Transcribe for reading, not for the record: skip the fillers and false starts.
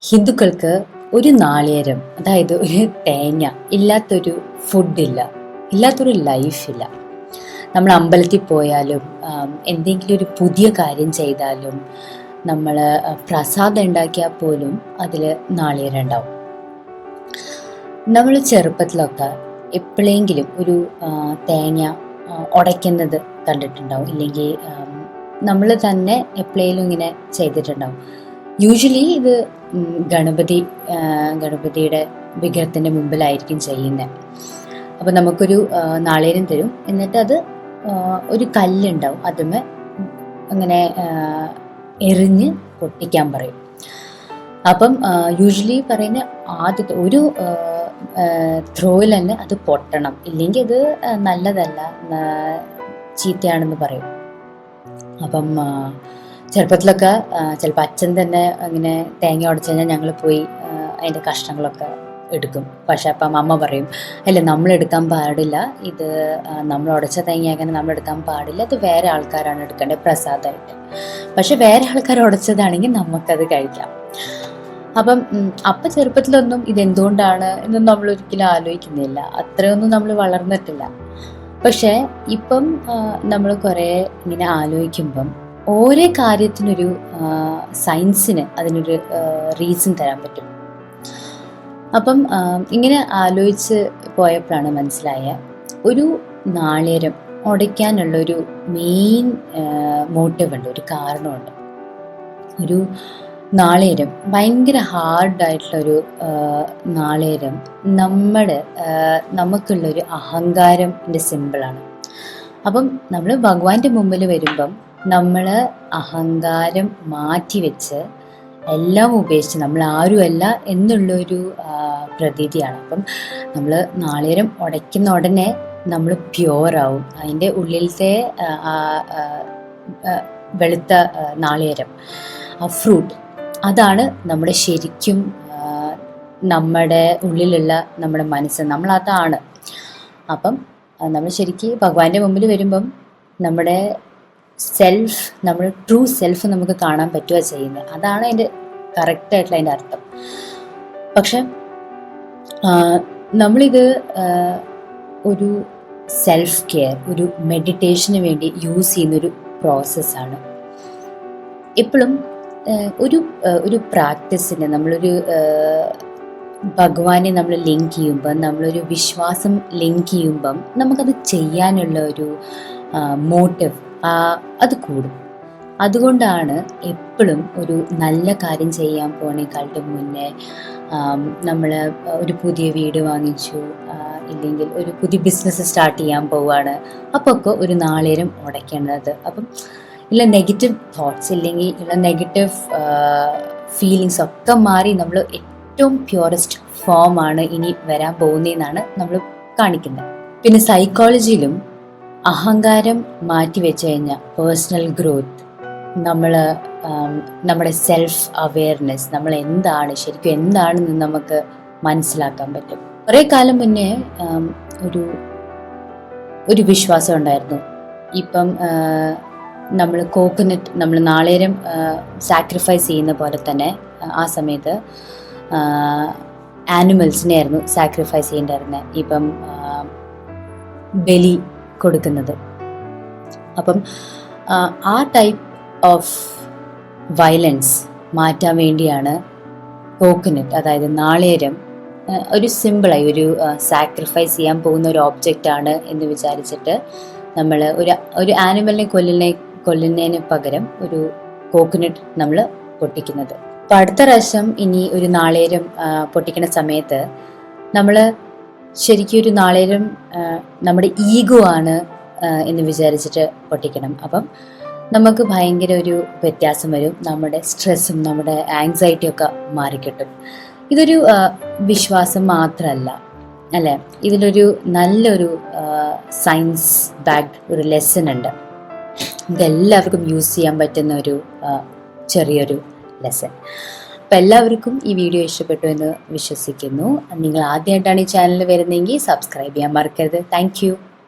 ഹിന്ദുക്കൾക്ക് ഒരു നാളികേരം, അതായത് ഒരു തേങ്ങ ഇല്ലാത്തൊരു ഫുഡില്ല, ഇല്ലാത്തൊരു ലൈഫില്ല. നമ്മൾ അമ്പലത്തിൽ പോയാലും എന്തെങ്കിലും ഒരു പുതിയ കാര്യം ചെയ്താലും നമ്മൾ പ്രസാദം ഉണ്ടാക്കിയാൽ പോലും അതിൽ നാളികേരം ഉണ്ടാവും. നമ്മൾ ചെറുപ്പത്തിലൊക്കെ എപ്പോഴെങ്കിലും ഒരു തേങ്ങ ഉടയ്ക്കുന്നത് കണ്ടിട്ടുണ്ടാവും, ഇല്ലെങ്കിൽ നമ്മൾ തന്നെ എപ്പോഴെങ്കിലും ഇങ്ങനെ ചെയ്തിട്ടുണ്ടാവും. യൂഷ്വലി ഇത് ഗണപതിയുടെ വിഗ്രഹത്തിൻ്റെ മുമ്പിലായിരിക്കും ചെയ്യുന്നത്. അപ്പോൾ നമുക്കൊരു നാളികേരം തരും, എന്നിട്ട് അത് ഒരു കല്ലുണ്ടാവും, അതുമേ അങ്ങനെ എറിഞ്ഞ് പൊട്ടിക്കാൻ പറയും. അപ്പം യൂഷ്വലി പറയുന്ന ആദ്യത്തെ ഒരു ത്രോയിൽ തന്നെ അത് പൊട്ടണം, ഇല്ലെങ്കിൽ അത് നല്ലതല്ല, ചീത്തയാണെന്ന് പറയും. അപ്പം ചെറുപ്പത്തിലൊക്കെ ചിലപ്പോൾ അച്ഛൻ തന്നെ അങ്ങനെ തേങ്ങ ഉടച്ചു കഴിഞ്ഞാൽ ഞങ്ങൾ പോയി അതിൻ്റെ കഷ്ണങ്ങളൊക്കെ എടുക്കും. പക്ഷെ അപ്പം അമ്മ പറയും, അല്ല നമ്മളെടുക്കാൻ പാടില്ല, ഇത് നമ്മൾ ഉടച്ച തേങ്ങയാക്കാൻ നമ്മളെടുക്കാൻ പാടില്ല, ഇത് വേറെ ആൾക്കാരാണ് എടുക്കേണ്ടത് പ്രസാദമായിട്ട്. പക്ഷെ വേറെ ആൾക്കാർ ഉടച്ചതാണെങ്കിൽ നമുക്കത് കഴിക്കാം. അപ്പം ചെറുപ്പത്തിലൊന്നും ഇതെന്തുകൊണ്ടാണ് എന്നൊന്നും നമ്മൾ ഒരിക്കലും ആലോചിക്കുന്നില്ല, അത്രയൊന്നും നമ്മൾ വളർന്നിട്ടില്ല. പക്ഷേ ഇപ്പം നമ്മൾ കുറേ ഇങ്ങനെ ആലോചിക്കുമ്പം ഓരോ കാര്യത്തിനൊരു സയൻസിന് അതിനൊരു റീസൺ തരാൻ പറ്റും. അപ്പം ഇങ്ങനെ ആലോചിച്ച് പോയപ്പോഴാണ് മനസ്സിലായ ഒരു നാളികേരം ഉടയ്ക്കാനുള്ളൊരു മെയിൻ മോട്ടീവ് ഉണ്ട്, ഒരു കാരണമുണ്ട്. ഒരു നാളികേരം ഭയങ്കര ഹാർഡായിട്ടുള്ളൊരു നാളികേരം നമുക്കുള്ളൊരു അഹങ്കാരത്തിൻ്റെ സിമ്പിളാണ്. അപ്പം നമ്മൾ ഭഗവാന്റെ മുമ്പിൽ വരുമ്പം നമ്മൾ അഹങ്കാരം മാറ്റിവെച്ച് എല്ലാം ഉപേക്ഷിച്ച് നമ്മൾ ആരുമല്ല എന്നുള്ളൊരു പ്രതീതിയാണ്. അപ്പം നമ്മൾ നാളികേരം ഉടയ്ക്കുന്ന ഉടനെ നമ്മൾ പ്യുവറാവും. അതിൻ്റെ ഉള്ളിലത്തെ വെളുത്ത നാളികേരം, ആ ഫ്രൂട്ട്, അതാണ് നമ്മുടെ ശരിക്കും നമ്മുടെ ഉള്ളിലുള്ള നമ്മുടെ മനസ്സ്, നമ്മളതാണ്. അപ്പം നമ്മൾ ശരിക്കും ഭഗവാന്റെ മുമ്പിൽ വരുമ്പം നമ്മുടെ സെൽഫ്, നമ്മുടെ ട്രൂ സെൽഫ് നമുക്ക് കാണാൻ പറ്റുക ചെയ്യുന്നത്. അതാണ് അതിൻ്റെ കറക്റ്റായിട്ടുള്ള അതിൻ്റെ അർത്ഥം. പക്ഷെ നമ്മളിത് ഒരു സെൽഫ് കെയർ, ഒരു മെഡിറ്റേഷന് വേണ്ടി യൂസ് ചെയ്യുന്നൊരു പ്രോസസ്സാണ്. എപ്പോഴും ഒരു പ്രാക്ടീസിന് നമ്മളൊരു ഭഗവാനെ നമ്മൾ ലിങ്ക് ചെയ്യുമ്പം, നമ്മളൊരു വിശ്വാസം ലിങ്ക് ചെയ്യുമ്പം നമുക്കത് ചെയ്യാനുള്ള ഒരു മോട്ടീവ് അത് കൂടും. അതുകൊണ്ടാണ് എപ്പോഴും ഒരു നല്ല കാര്യം ചെയ്യാൻ പോണേക്കാളും മുന്നേ നമ്മൾ ഒരു പുതിയ വീട് വാങ്ങിച്ചു, ഇല്ലെങ്കിൽ ഒരു പുതിയ ബിസിനസ് സ്റ്റാർട്ട് ചെയ്യാൻ പോവുകയാണ്, അപ്പോൾ ഒക്കെ ഒരു നാളികേരം ഉടയ്ക്കേണ്ടത്. അപ്പം ഇല്ല നെഗറ്റീവ് തോട്ട്സ്, ഇല്ലെങ്കിൽ ഉള്ള നെഗറ്റീവ് ഫീലിങ്സ് ഒക്കെ മാറി നമ്മൾ ഏറ്റവും പ്യുവറസ്റ്റ് ഫോമാണ് ഇനി വരാൻ പോകുന്നതെന്നാണ് നമ്മൾ കാണിക്കുന്നത്. പിന്നെ സൈക്കോളജിയിലും അഹങ്കാരം മാറ്റി വെച്ച് കഴിഞ്ഞാൽ പേഴ്സണൽ ഗ്രോത്ത്, നമ്മുടെ സെൽഫ് അവെയർനെസ്, നമ്മൾ എന്താണ് ശരിക്കും എന്താണെന്ന് നമുക്ക് മനസ്സിലാക്കാൻ പറ്റും. കുറേ കാലം മുന്നേ ഒരു വിശ്വാസം ഉണ്ടായിരുന്നു. ഇപ്പം നമ്മൾ കോക്കനട്ട്, നമ്മൾ നാളികേരം സാക്രിഫൈസ് ചെയ്യുന്ന പോലെ തന്നെ ആ സമയത്ത് ആനിമൽസിനെ ആയിരുന്നു സാക്രിഫൈസ് ചെയ്യേണ്ടായിരുന്നത്, ഇപ്പം ബലി കൊടുക്കുന്നത്. അപ്പം ആ ടൈപ്പ് ഓഫ് വയലൻസ് മാറ്റാൻ വേണ്ടിയാണ് കോക്കനട്ട്, അതായത് നാളികേരം ഒരു സിമ്പിളായി ഒരു സാക്രിഫൈസ് ചെയ്യാൻ പോകുന്ന ഒരു ഓബ്ജക്റ്റാണ് എന്ന് വിചാരിച്ചിട്ട് നമ്മൾ ഒരു ആനിമലിനെ കൊല്ലുന്നതിന് പകരം ഒരു കോക്കനട്ട് നമ്മൾ പൊട്ടിക്കുന്നത്. അപ്പം അടുത്ത പ്രാവശ്യം ഇനി ഒരു നാളികേരം പൊട്ടിക്കുന്ന സമയത്ത് നമ്മൾ ശരിക്കും ഒരു നാളികേരം നമ്മുടെ ഈഗോ ആണ് എന്ന് വിചാരിച്ചിട്ട് പൊട്ടിക്കണം. അപ്പം നമുക്ക് ഭയങ്കര ഒരു വ്യത്യാസം വരും, നമ്മുടെ സ്ട്രെസ്സും നമ്മുടെ ആങ്സൈറ്റിയൊക്കെ മാറിക്കിട്ടും. ഇതൊരു വിശ്വാസം മാത്രമല്ല അല്ലേ, ഇതിലൊരു നല്ലൊരു സയൻസ് ബാക്ക്ഡ് ഒരു ലെസൺ ഉണ്ട്. ഇതെല്ലാവർക്കും യൂസ് ചെയ്യാൻ പറ്റുന്ന ഒരു ചെറിയൊരു ലെസൺ. അപ്പം എല്ലാവർക്കും ഈ വീഡിയോ ഇഷ്ടപ്പെട്ടു എന്ന് വിശ്വസിക്കുന്നു. നിങ്ങൾ ആദ്യമായിട്ടാണ് ഈ ചാനൽ വരുന്നതെങ്കിൽ സബ്സ്ക്രൈബ് ചെയ്യാൻ മറക്കരുത്. Thank you.